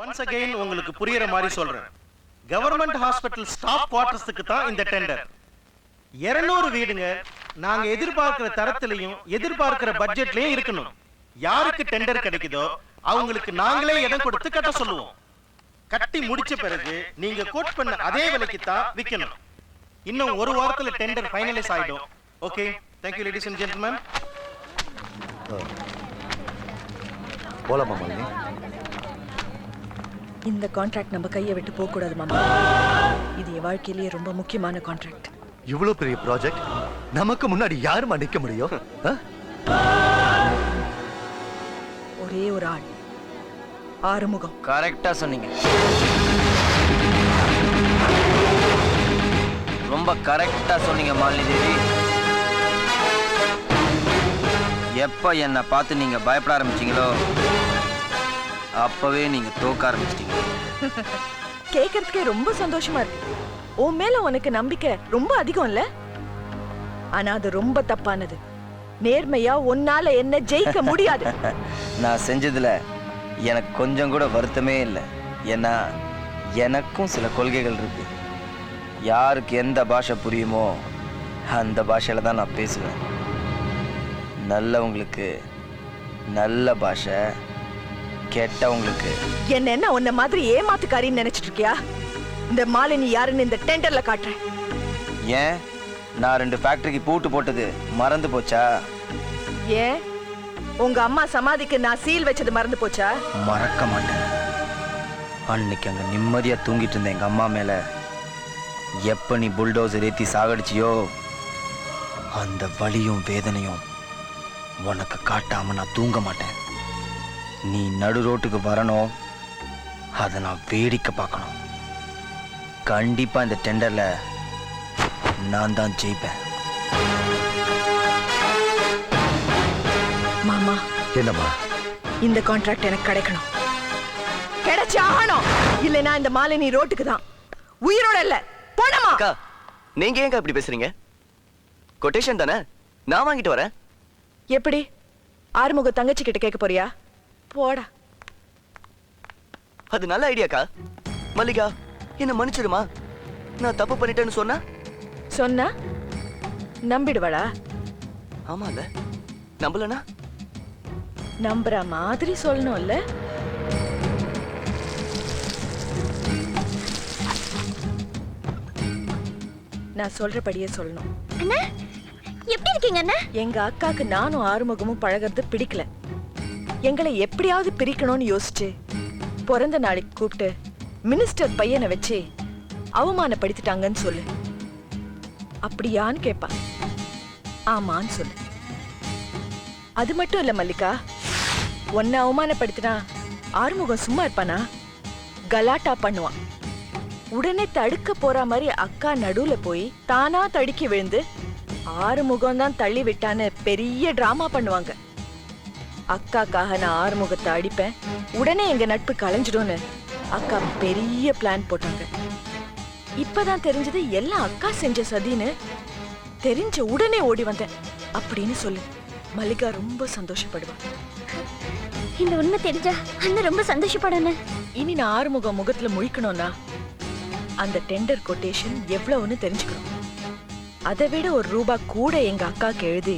Once again உங்களுக்கு புரியற மாதிரி சொல்றேன். கவர்மெண்ட் ஹாஸ்பிட்டல் ஸ்டாஃப் குவார்ட்டர்ஸ்க்கு தான் இந்த டெண்டர். 200 வீடுங்க நாங்க எதிர்பார்க்கிற தரத்திலையும் எதிர்பார்க்கிற பட்ஜெட்லயும் இருக்கணும். யாருக்கு டெண்டர் கிடைக்குதோ அவங்களுக்கு நாங்களே இடம் கொடுத்து கட்ட சொல்லுவோம். கட்டி முடிச்ச பிறகு நீங்க கோட் பண்ண அதே விலைக்கு தான் விற்கணும். இன்னும் ஒரு வாரத்துல டெண்டர் ஃபைனலைஸ் ஆயிடும். Okay, thank you ladies and gentleman. போலாமா மாலினி? இந்த கான்ட்ராக்ட் நம்ம கையை விட்டு போக கூடாது மாமா. இது என் வாழ்க்கையிலேயே ரொம்ப முக்கியமான கான்ட்ராக்ட். இவ்வளவு பெரிய ப்ராஜெக்ட் நமக்கு முன்னாடி யாருமா நிக்க முடியும்? ஒரே ஒரு ஆள், ஆறுமுகம். கரெக்டா சொன்னீங்க, ரொம்ப கரெக்டா சொன்னீங்க மாலினி தேவி. எப்ப என்னை பார்த்து நீங்க பயப்பட ஆரம்பிச்சீங்களோ அப்பவே நீங்க தோக்க ஆரம்பிச்சிட்டீங்க. கேட்கறதுக்கே ரொம்ப சந்தோஷமா இருக்கு. உன் மேல உனக்கு நம்பிக்கை ரொம்ப அதிகம் இல்ல? ஆனா அது ரொம்ப தப்பானது. நேர்மையா உன்னால என்ன ஜெயிக்க முடியாது. நான் செஞ்சதுல எனக்கு கொஞ்சம் கூட வருத்தமே இல்லை. ஏன்னா எனக்கும் சில கொள்கைகள் இருக்கு. யாருக்கு எந்த பாஷை புரியுமோ அந்த பாஷையில தான் நான் பேசுவேன். நல்லவங்களுக்கு நல்ல பாஷை, கெட்டவங்களுக்கு. என்ன உன்ன மாதிரி ஏமாத்துக்காரின்னு நினைச்சிட்டு இருக்கியா? இந்த மாலினி யாருன்னு இந்த டெண்டர்ல காட்டுறேன். ஏன் நான் 2 ஃபேக்டரிக்கு பூட்டு போட்டது மறந்து போச்சா? ஏன் உங்க அம்மா சமாதிக்கு நான் சீல் வச்சது மறந்து போச்சா? மறக்க மாட்டேன். அன்னைக்கு அங்க நிம்மதியா தூங்கிட்டு இருந்த எங்க அம்மா மேல எப்ப நீ புல்டோசர் ஏத்தி சாகடிச்சியோ அந்த வலியும் வேதனையும் உனக்கு காட்டாம நான் தூங்க மாட்டேன். நீ நடு ரோட்டுக்கு வரணும், அதை நான் வேடிக்கை பார்க்கணும். கண்டிப்பா இந்த டெண்டர்ல நான் தான் ஜெயிப்பேன். மாமா, என்னம்மா? இந்த கான்ட்ராக்ட் எனக்கு கிடைக்கணும். கிடைச்சே ஆகணும். இல்லைன்னா இந்த மாலினி ரோட்டுக்கு தான், உயிரோட இல்ல. போனமா? அக்கா, நீங்க ஏங்க இப்படி பேசுறீங்க? கொட்டேஷன் தானே, நான் வாங்கிட்டு வரேன். எப்படி? ஆறுமுக தங்கச்சி கிட்ட கேட்க போறியா? போடா. அது நல்ல ஐடியாக்கா. மல்லிகா, என்ன மன்னிச்சிடுமா? நான் தப்பு பண்ணிட்டேன்னு சொன்னா நம்பிடுவாளா? ஆமால, நம்பலனா நம்புற மாதிரி சொல்லணும்ல. நான் சொல்றபடியே சொல்லணும். அண்ணா, எப்படி இருக்கீங்க அண்ணா? எங்க அக்காக்கு நானும் ஆறுமுகமும் பழகிறது பிடிக்கல. எங்களை எப்படியாவது பிரிக்கணும்னு யோசிச்சு பிறந்த நாளைக்கு கூப்பிட்டு மினிஸ்டர் பையனை வச்சு அவமானப்படுத்திட்டாங்கன்னு சொல்லு. அப்படியான்னு கேப்பா. ஆமான்னு சொல்லு. அது மட்டும் இல்ல மல்லிகா, உன்னை அவமானப்படுத்தினா ஆறுமுகம் சும்மா இருப்பானா? கலாட்டா பண்ணுவான். உடனே தடுக்க போற மாதிரி அக்கா நடுவுல போய் தானா தடுக்கி விழுந்து ஆறுமுகம் தான் தள்ளி விட்டான்னு பெரிய டிராமா பண்ணுவாங்க. அக்காக்காக நான் ஆறுமுகத்தை அடிப்பேன், உடனே எங்க நட்பு கலைஞ்சிடும்னு அக்கா பெரிய பிளான் போட்டாங்க. இப்பதான் தெரிஞ்சது எல்லாம் அக்கா செஞ்ச சதின்னு. தெரிஞ்ச உடனே ஓடி வந்தேன் அப்படின்னு சொல்லு. மல்லிகா ரொம்ப சந்தோஷப்படுவா. இந்த உண்மை தெரிஞ்சா அண்ணன் ரொம்ப சந்தோஷப்படணும். இனி நான் ஆறுமுகம் முகத்துல முழிக்கணும்னா அந்த டெண்டர் கொட்டேஷன் எவ்வளவுன்னு தெரிஞ்சுக்கணும். அதை விட ₹1 கூட எங்க அக்காக்கு எழுதி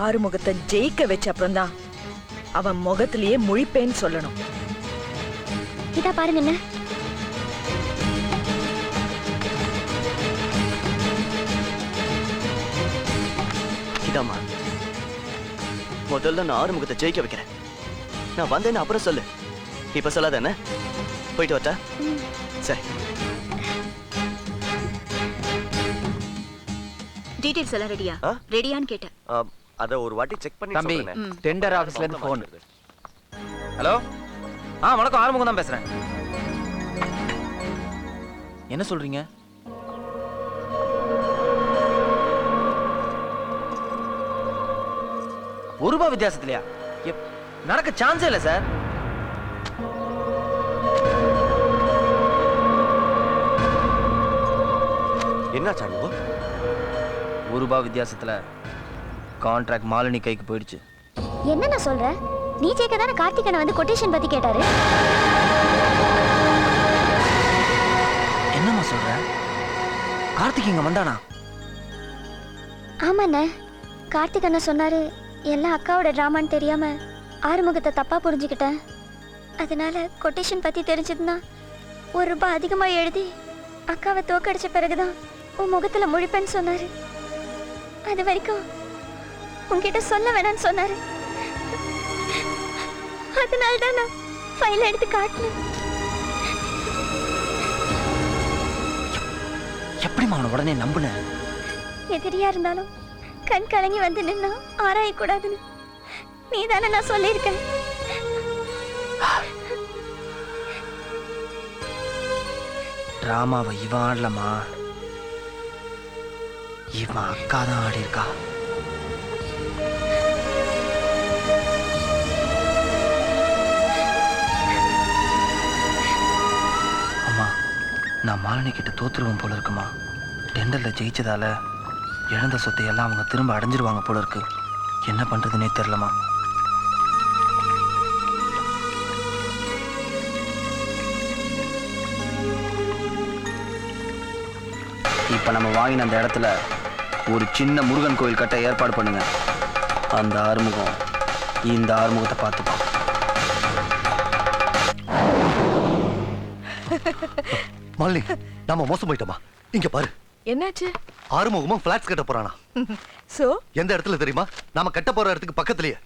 ஆறுமுகத்தை ஜெயிக்க வச்ச அப்புறம்தான் அவன் முகத்திலேயே முழிப்பேன்னு சொல்லணும். இதா பாருங்க அண்ணா. இதாம்மா, முதல்ல நான் ஆறுமுகத்தை ஜெயிக்க வைக்கிறேன். நான் வந்தேன்னு அப்புறம் சொல்லு, இப்ப சொல்லாத என்ன? போயிட்டு வரட்டா? சரி. டீடைல்ஸ் எல்லாம் ரெடியா? ரெடியான்னு கேட்டேன். அத ஒரு வாட்டி செக் பண்ணி தம்பி, சொல்றேன். டெண்டர் ஆபீஸ்ல இருந்து போன். ஹலோ, வணக்கம், ஆறுமுகம் தான் பேசுறேன். என்ன சொல்றீங்க? ₹1 வித்தியாசத்திலையா? நடக்க சான்ஸே இல்லை சார். என்ன சான்ஸ்? ₹1 வித்தியாசத்துல கான்ட்ராக்ட் மாலினி கைக்கு போயிடுச்சு. என்ன நான் சொல்றேன்? நீ ஜெயிக்க தானே கார்த்திகனை வந்து கொட்டேஷன் பத்தி கேட்டாரு. கார்த்திக் இங்க வந்தானா? ஆமாண்ணே, கார்த்திக் அண்ணா சொன்னாரு எல்லாம் அக்காவோட டிராமான்னு தெரியாம ஆறுமுகத்தை தப்பா புரிஞ்சுக்கிட்டேன். அதனால கொட்டேஷன் பத்தி தெரிஞ்சதுன்னா ₹1 அதிகமா எழுதி அக்காவை தோக்கடிச்ச பிறகுதான் உன் முகத்துல முழிப்பேன்னு சொன்னாரு. அது வரைக்கும் உன்கிட்ட சொல்ல வேணாம்னு சொன்னாரு. அதனால தான் நான் ஃபைல் எடுத்து காட்டினேன். எப்படிமா அவனை உடனே நம்புன? எதிரியா இருந்தாலும் கண் கலங்கி வந்து நின்னா ஆராயக்கூடாதுன்னு நீ தானே நான் சொல்லியிருக்கேன். டிராமாவை இவன் ஆடலமா, இவன் அக்கா தான் ஆடி இருக்கா. அம்மா, நான் மாலினி கிட்ட தோத்துருவேன் போல இருக்குமா. டெண்டர்ல ஜெயிச்சதால இழந்த சொத்தை எல்லாம் அவங்க திரும்ப அடைஞ்சிருவாங்க போல இருக்கு. என்ன பண்றதுன்னே தெரியலமா. இப்ப நம்ம வாங்கின அந்த இடத்துல ஒரு சின்ன முருகன் கோயில் கட்ட ஏற்பாடு பண்ணுங்க. அந்த ஆறுமுகம் இந்த ஆறுமுகத்தை பார்த்துப்பான். மாலினி, நாம மோசம் போயிட்டோமா? இங்க பாரு, என்னாச்சு? ஆறுமுகமும் பிளாட்ஸ் கட்ட போறானா. சோ எந்த இடத்துல தெரியுமா? நாம கட்ட போற இடத்துக்கு பக்கத்துலயே.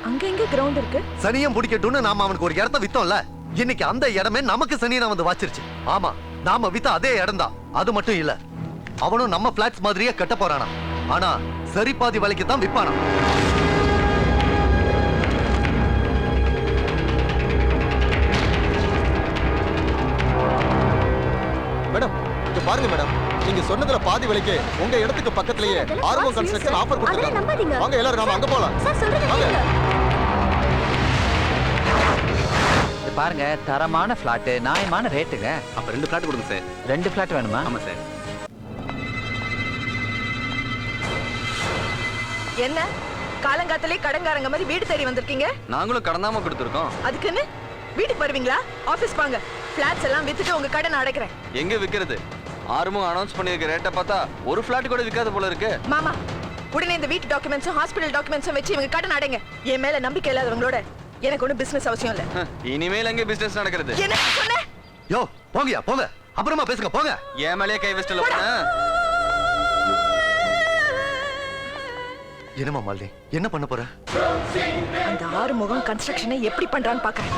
அங்க எங்க கிரவுண்ட் இருக்கு? சனியம் பிடிக்கட்டும்னு நாம அவனுக்கு ஒரு இடத்த வித்தோம்ல, இன்னைக்கு அந்த இடமே நமக்கு சனியனை வந்து வாச்சிருச்சு. ஆமா, நாம வித்த அதே இடம் தான். அது மட்டும் இல்ல, அவனும் நம்ம பிளாட்ஸ் மாதிரியே கட்ட போறானா. ஆனா சரி பாதி விலைக்கு தான் விப்பானா. மேடம், இங்க பாருங்க மேடம், நீங்க சொன்னதுல பாதி விலைக்கு உங்க இடத்துக்கு பக்கத்துலயே ஆர்வம் கன்ஸ்ட்ரக்ஷன் ஆஃபர் கொடுத்திருக்காங்க. வாங்க எல்லாரும் நாம அங்க போலாம். சார் சொல்றது கேளுங்க. பாருங்க, தரமான பிளாட், நியாயமான ரேட்டுங்க. அப்ப 2 பிளாட் கொடுங்க சார். 2 பிளாட் வேணுமா? ஆமா சார். என்ன காலங்காத்திலே கடங்காரங்க மாதிரி வீடு தேடி வந்திருக்கீங்க? நாங்களும் கடனாம கொடுத்துருக்கோம். அதுக்குன்னு வீட்டுக்கு வருவீங்களா? ஆபீஸ் வாங்க, பிளாட்ஸ் எல்லாம் வித்துட்டு உங்க கடனை அடைக்கிறேன். எங்க விக்கிறது? ஆறுமுகம் அனௌன்ஸ் பண்ணிருக்க ரேட்டை பார்த்தா ஒரு பிளாட் கூட விற்காத போல இருக்கு. மாமா, உடனே இந்த வீட்டு டாக்குமெண்ட்ஸும் ஹாஸ்பிடல் டாக்குமெண்ட்ஸும் வச்சு இவங்க கடன் அடைங்க. என் மேல நம்பிக்கை இல்லாதவங்களோட எனக்கு ஒன்றும் பிசினஸ் அவசியம் இல்ல. இனிமேல் எங்க பிசினஸ் நடக்கிறது? என்ன சொன்ன? யோ போங்கயா, போங்க, அப்புறமா பேசுங்க, போங்க. என் மேலேயே கை வச்சிட்டல. என்னமா மாலினி, என்ன பண்ண போற? அந்த ஆறுமுகம் கன்ஸ்ட்ரக்ஷனை எப்படி பண்றான்னு பாக்குறேன்.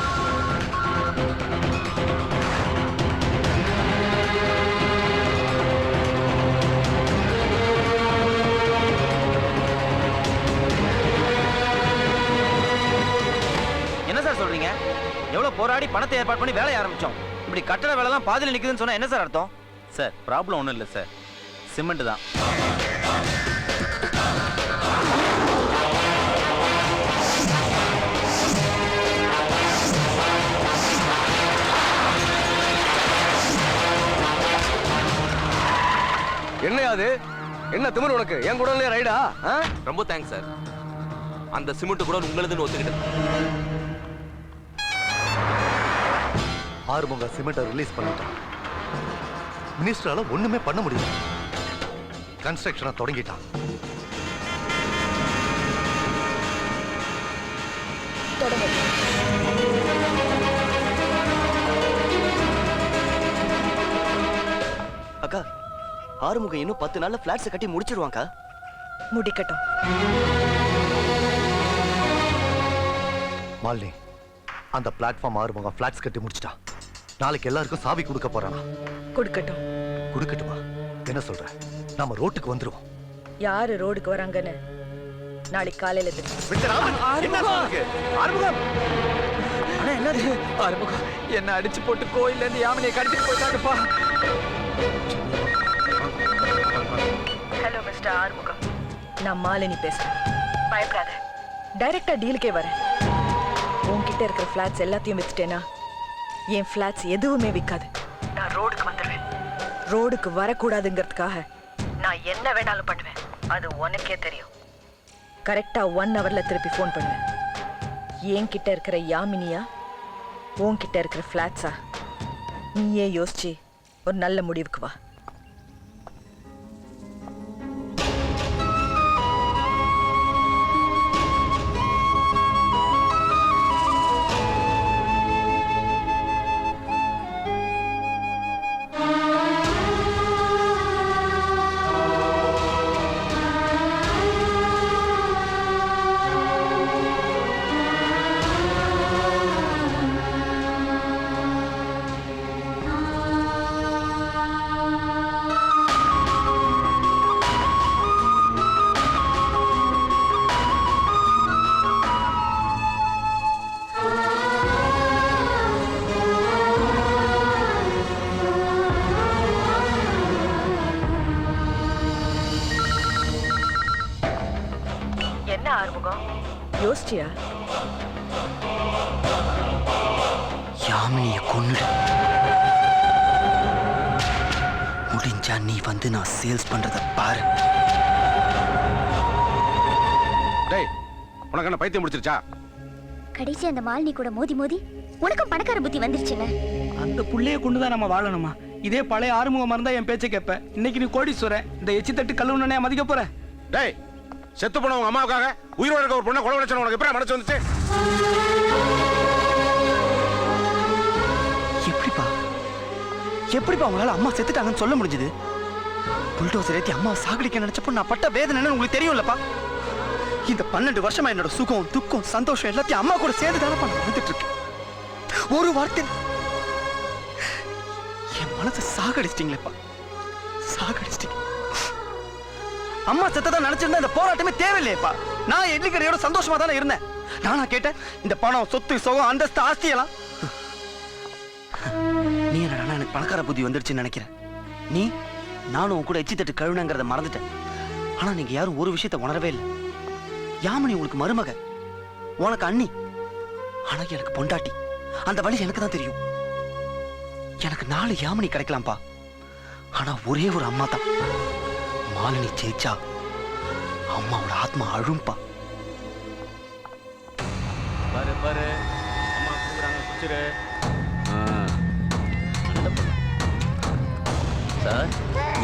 என்ன சார் சொல்றீங்க? எவ்வளவு போராடி பணத்தை ஏற்பாடு பண்ணி வேலையை ஆரம்பிச்சோம். இப்படி கட்டட வேலை தான் பாதியில நிக்குதுன்னு சொன்னா என்ன சார் அர்த்தம்? சார், ப்ராப்ளம் ஒண்ணும் இல்ல சார். சிமெண்ட் தான். என்ன அது? என்ன திமிரு உனக்கு? என் கூட ரைடா? ரொம்ப தேங்க்ஸ் சார். அந்த சிமெண்ட் கூட உங்களுதுன்னு ஒத்துக்கிட்டேன். ஆறுமுக சிமெண்ட்டை ரிலீஸ் பண்ணிட்டான். மினிஸ்டரால ஒண்ணுமே பண்ண முடியல. கன்ஸ்ட்ரக்ஷனை தொடங்கிட்டான். அக்கா, ஆறுமுகம் இன்னும் 10 நாள்ல பிளாட்ஸ் கட்டி முடிச்சிருவாங்கக்கா. முடிக்கட்டும். மாலினி, அந்த பிளாட்ஃபார்ம் ஆறுமுகம் பிளாட்ஸ் கட்டி முடிச்சிட்டான். நாளைக்கு எல்லாருக்கும் சாவி கொடுக்க போறானா. கொடுக்கட்டும். கொடுக்கட்டுமா? என்ன சொல்ற? நாம ரோட்டுக்கு வந்துருவோம். யாரு ரோடுக்கு வராங்கன்னு நாளைக்கு காலையில தெரியும். ஆறுமுகம் என்ன அடிச்சு போட்டு கோயில்ல இருந்து யாமினியை கடத்திட்டு போயிட்டாங்கப்பா. ஹலோ மிஸ்டர் ஆறுமுகம், நான் மாலினி பேசுறேன். பயப்படாத, டைரக்டா டீலுக்கே வரேன். உன்கிட்ட இருக்கிற பிளாட்ஸ் எல்லாத்தையும் வித்துட்டேனா என் பிளாட்ஸ் எதுவுமே விற்காது. நான் ரோடுக்கு வந்துடுவேன். ரோடுக்கு வரக்கூடாதுங்கிறதுக்காக நான் என்ன வேணாலும் பண்ணுவேன். அது உனக்கே தெரியும். கரெக்டா 1 ஹவர்ல திருப்பி ஃபோன் பண்ணுவேன். என்கிட்ட இருக்கிற யாமினியா உன்கிட்ட இருக்கிற பிளாட்ஸா? நீயே யோசிச்சு ஒரு நல்ல முடிவுக்கு வா. யோசிச்சியா? யாமினிய கொன்னுடு. முடிஞ்சா நீ வந்து நான் சேல்ஸ் பண்றத பாரு. டேய், உனக்கு என்ன பைத்தியம் முடிச்சிருச்சா? கடைசி அந்த மாலினி கூட மோதி மோதி உனக்கும் பணக்கார புத்தி வந்துருச்சுல. அந்த புள்ளைய கொண்டுதான் நம்ம வாழணுமா? இதே பழைய ஆறுமுகமா இருந்தா என் பேச்சை கேட்ப. இன்னைக்கு நீ கோடீஸ்வரன், இந்த எச்சி தட்டு கல்லுனே மதிக்க போற. டேய், செத்து போன உங்க அம்மாவுக்காக உயிரோட இருக்க ஒரு பொண்ணை கொலை வச்சன உனக்கு எப்படி மனசு வந்துச்சு? எப்படிப்பா உங்களால அம்மா செத்துட்டாங்கன்னு சொல்ல முடிஞ்சது? புல்டோசர் ஏத்தி அம்மாவை சாகடிக்க நினைச்சப்போ நான் பட்ட வேதனைன்னு உங்களுக்கு தெரியும்லப்பா. இந்த 12 வருஷமா என்னோட சுகம் துக்கம் சந்தோஷம் எல்லாத்தையும் அம்மா கூட சேர்ந்து தானப்பா நான் வந்துட்டு இருக்கேன். ஒரு வார்த்தை என் மனசை சாகடிச்சிட்டீங்களேப்பா, சாகடிச்சிட்டீங்க. அம்மா செத்ததான் நினைச்சிருந்தா இந்த போராட்டமே தேவையில்லையேப்பா. நான் எண்ணிக்கையோட சந்தோஷமா தானே இருந்தேன். நானா கேட்டேன் இந்த பணம் சொத்து சுகம் அந்தஸ்து ஆஸ்தியெல்லாம்? நீ என்னடா எனக்கு பணக்கார புத்தி வந்துடுச்சுன்னு நினைக்கிறேன். நீ நானும் உன் கூட எச்சி தட்டு கழுவுனங்கிறத மறந்துட்டேன். ஆனா நீங்க யாரும் ஒரு விஷயத்தை உணரவே இல்லை. யாமினி உங்களுக்கு மருமக, உனக்கு அண்ணி, ஆனா எனக்கு பொண்டாட்டி. அந்த வழி எனக்கு தான் தெரியும். எனக்கு 4 யாமினி கிடைக்கலாம்ப்பா, ஆனா ஒரே ஒரு அம்மா தான். மாலினி ஜெயிச்சா அம்மாவோட ஆத்மா அழும்பா. பாரு பாரு, அம்மா கூப்பிடுறாங்க, குச்சிரு. சார்,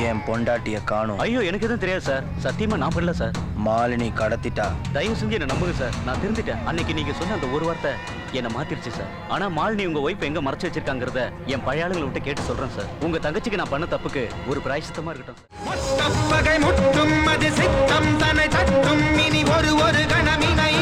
என் பொண்டாட்டிய காணும். ஐயோ எனக்கு எதுவும் தெரியாது சார். சத்தியமா நான் பண்ணல சார். மாலினி கடத்திட்டா. தயவு செஞ்சு என்ன நம்புங்க சார், நான் திருந்துட்டேன். அன்னைக்கு நீங்க சொன்ன அந்த ஒரு வார்த்தை என்ன மாத்திருச்சு சார். ஆனா மாலினி உங்க ஒய்ஃப் எங்க மறைச்சு வச்சிருக்காங்கிறத என் பழைய ஆளுங்களை விட்டு கேட்டு சொல்றேன் சார். உங்க தங்கச்சிக்கு நான் பண்ண தப்புக்கு ஒரு பிராயசித்தமா இருக்கட்டும் சார். முட்டும் அது சித்தம் தன்னை தட்டும் இனி ஒரு கணமினை